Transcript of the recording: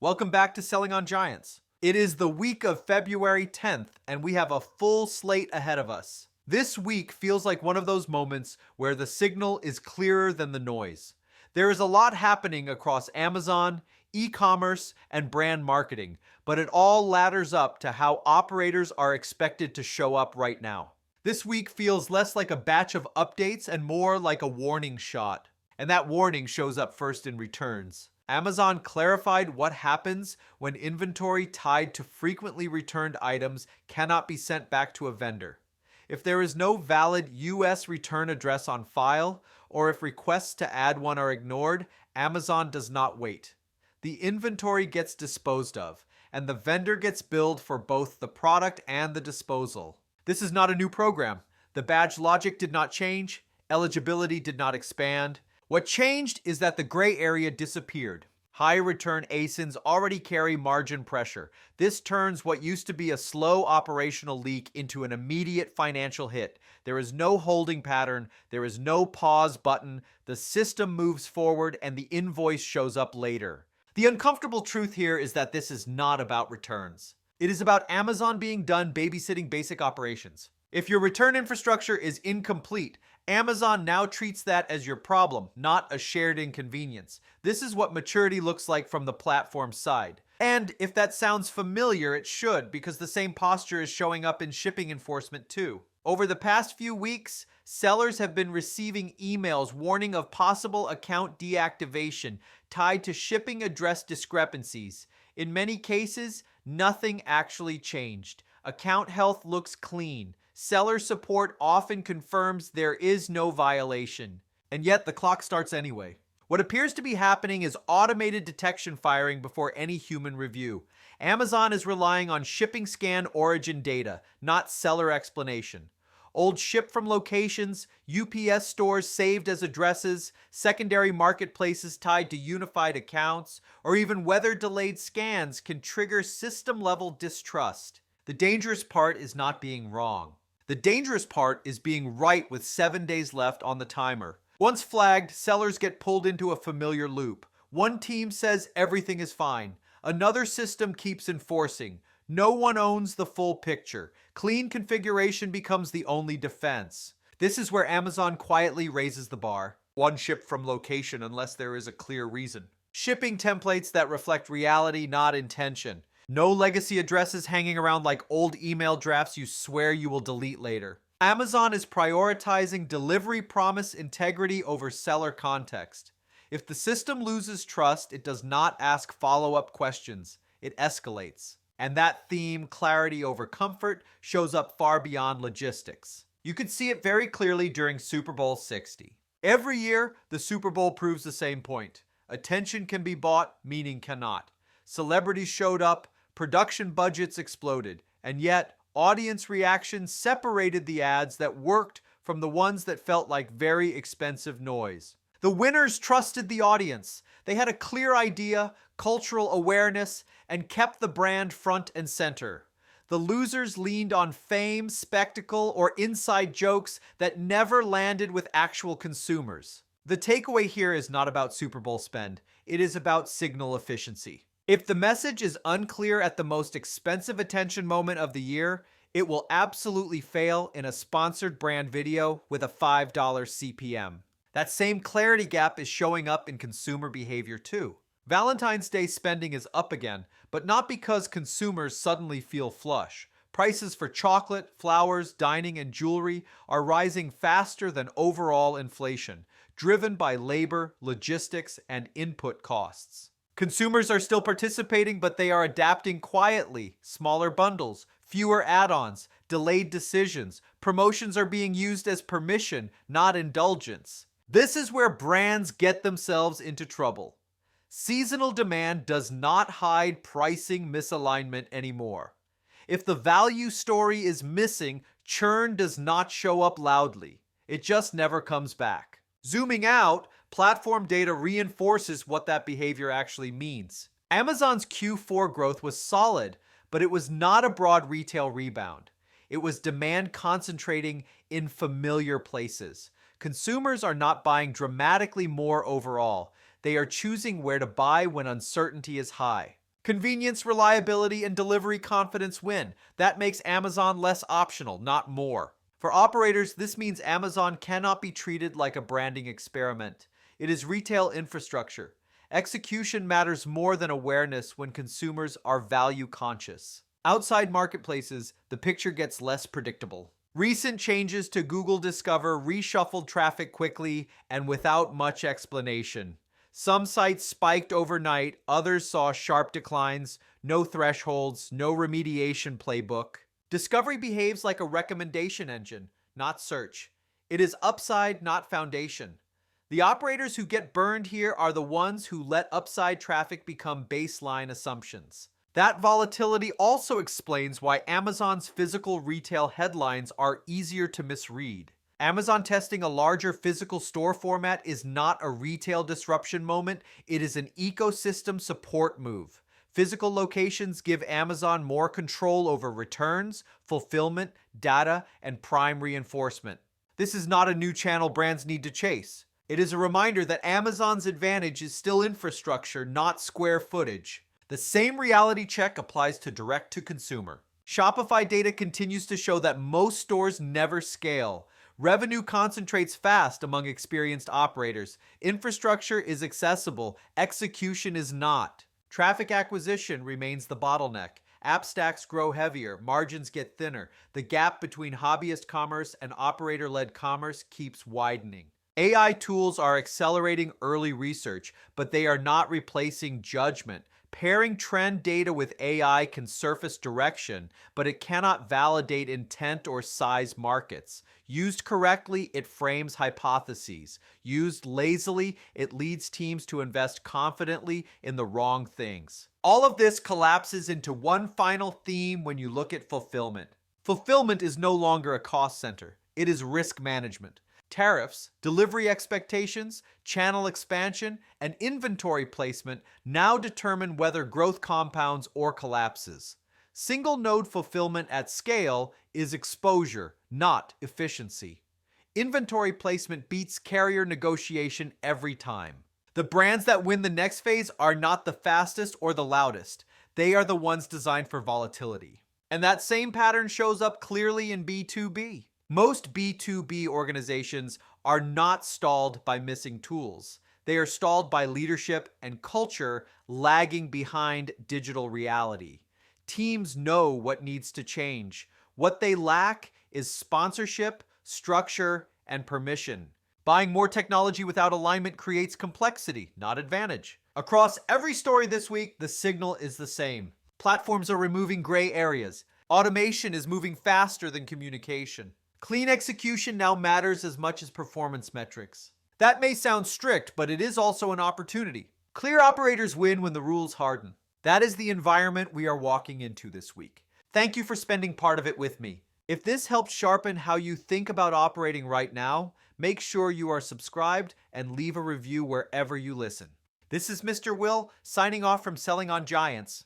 Welcome back to Selling on Giants. It is the week of February 10th, and we have a full slate ahead of us. This week feels like one of those moments where the signal is clearer than the noise. There is a lot happening across Amazon, e-commerce, and brand marketing, but it all ladders up to how operators are expected to show up right now. This week feels less like a batch of updates and more like a warning shot. And that warning shows up first in returns. Amazon clarified what happens when inventory tied to frequently returned items cannot be sent back to a vendor. If there is no valid US return address on file, or if requests to add one are ignored, Amazon does not wait. The inventory gets disposed of, and the vendor gets billed for both the product and the disposal. This is not a new program. The badge logic did not change, eligibility did not expand. What changed is that the gray area disappeared. High return ASINs already carry margin pressure. This turns what used to be a slow operational leak into an immediate financial hit. There is no holding pattern, there is no pause button, the system moves forward and the invoice shows up later. The uncomfortable truth here is that this is not about returns. It is about Amazon being done babysitting basic operations. If your return infrastructure is incomplete, Amazon now treats that as your problem, not a shared inconvenience. This is what maturity looks like from the platform side. And if that sounds familiar, it should, because the same posture is showing up in shipping enforcement too. Over the past few weeks, sellers have been receiving emails warning of possible account deactivation tied to shipping address discrepancies. In many cases, nothing actually changed. Account health looks clean. Seller support often confirms there is no violation. And yet the clock starts anyway. What appears to be happening is automated detection firing before any human review. Amazon is relying on shipping scan origin data, not seller explanation. Old ship from locations, UPS stores saved as addresses, secondary marketplaces tied to unified accounts, or even weather-delayed scans can trigger system-level distrust. The dangerous part is not being wrong. The dangerous part is being right with 7 days left on the timer. Once flagged, sellers get pulled into a familiar loop. One team says everything is fine. Another system keeps enforcing. No one owns the full picture. Clean configuration becomes the only defense. This is where Amazon quietly raises the bar. One ship from location unless there is a clear reason. Shipping templates that reflect reality, not intention. No legacy addresses hanging around like old email drafts you swear you will delete later. Amazon is prioritizing delivery promise integrity over seller context. If the system loses trust, it does not ask follow-up questions. It escalates. And that theme, clarity over comfort, shows up far beyond logistics. You could see it very clearly during Super Bowl 60. Every year, the Super Bowl proves the same point. Attention can be bought, meaning cannot. Celebrities showed up, production budgets exploded, and yet audience reactions separated the ads that worked from the ones that felt like very expensive noise. The winners trusted the audience. They had a clear idea, cultural awareness, and kept the brand front and center. The losers leaned on fame, spectacle, or inside jokes that never landed with actual consumers. The takeaway here is not about Super Bowl spend. It is about signal efficiency. If the message is unclear at the most expensive attention moment of the year, it will absolutely fail in a sponsored brand video with a $5 CPM. That same clarity gap is showing up in consumer behavior too. Valentine's Day spending is up again, but not because consumers suddenly feel flush. Prices for chocolate, flowers, dining, and jewelry are rising faster than overall inflation, driven by labor, logistics, and input costs. Consumers are still participating, but they are adapting quietly. Smaller bundles, fewer add-ons, delayed decisions. Promotions are being used as permission, not indulgence. This is where brands get themselves into trouble. Seasonal demand does not hide pricing misalignment anymore. If the value story is missing, churn does not show up loudly. It just never comes back. Zooming out, platform data reinforces what that behavior actually means. Amazon's Q4 growth was solid, but it was not a broad retail rebound. It was demand concentrating in familiar places. Consumers are not buying dramatically more overall. They are choosing where to buy when uncertainty is high. Convenience, reliability, and delivery confidence win. That makes Amazon less optional, not more. For operators, this means Amazon cannot be treated like a branding experiment. It is retail infrastructure. Execution matters more than awareness when consumers are value conscious. Outside marketplaces, the picture gets less predictable. Recent changes to Google Discover reshuffled traffic quickly and without much explanation. Some sites spiked overnight, others saw sharp declines, no thresholds, no remediation playbook. Discovery behaves like a recommendation engine, not search. It is upside, not foundation. The operators who get burned here are the ones who let upside traffic become baseline assumptions. That volatility also explains why Amazon's physical retail headlines are easier to misread. Amazon testing a larger physical store format is not a retail disruption moment, it is an ecosystem support move. Physical locations give Amazon more control over returns, fulfillment, data, and prime reinforcement. This is not a new channel brands need to chase. It is a reminder that Amazon's advantage is still infrastructure, not square footage. The same reality check applies to direct-to-consumer. Shopify data continues to show that most stores never scale. Revenue concentrates fast among experienced operators. Infrastructure is accessible, execution is not. Traffic acquisition remains the bottleneck. App stacks grow heavier, margins get thinner. The gap between hobbyist commerce and operator-led commerce keeps widening. AI tools are accelerating early research, but they are not replacing judgment. Pairing trend data with AI can surface direction, but it cannot validate intent or size markets. Used correctly, it frames hypotheses. Used lazily, it leads teams to invest confidently in the wrong things. All of this collapses into one final theme when you look at fulfillment. Fulfillment is no longer a cost center. It is risk management. Tariffs, delivery expectations, channel expansion, and inventory placement now determine whether growth compounds or collapses. Single node fulfillment at scale is exposure, not efficiency. Inventory placement beats carrier negotiation every time. The brands that win the next phase are not the fastest or the loudest. They are the ones designed for volatility. And that same pattern shows up clearly in B2B. Most B2B organizations are not stalled by missing tools. They are stalled by leadership and culture lagging behind digital reality. Teams know what needs to change. What they lack is sponsorship, structure, and permission. Buying more technology without alignment creates complexity, not advantage. Across every story this week, the signal is the same. Platforms are removing gray areas. Automation is moving faster than communication. Clean execution now matters as much as performance metrics. That may sound strict, but it is also an opportunity. Clear operators win when the rules harden. That is the environment we are walking into this week. Thank you for spending part of it with me. If this helped sharpen how you think about operating right now, make sure you are subscribed and leave a review wherever you listen. This is Mr. Will, signing off from Selling on Giants.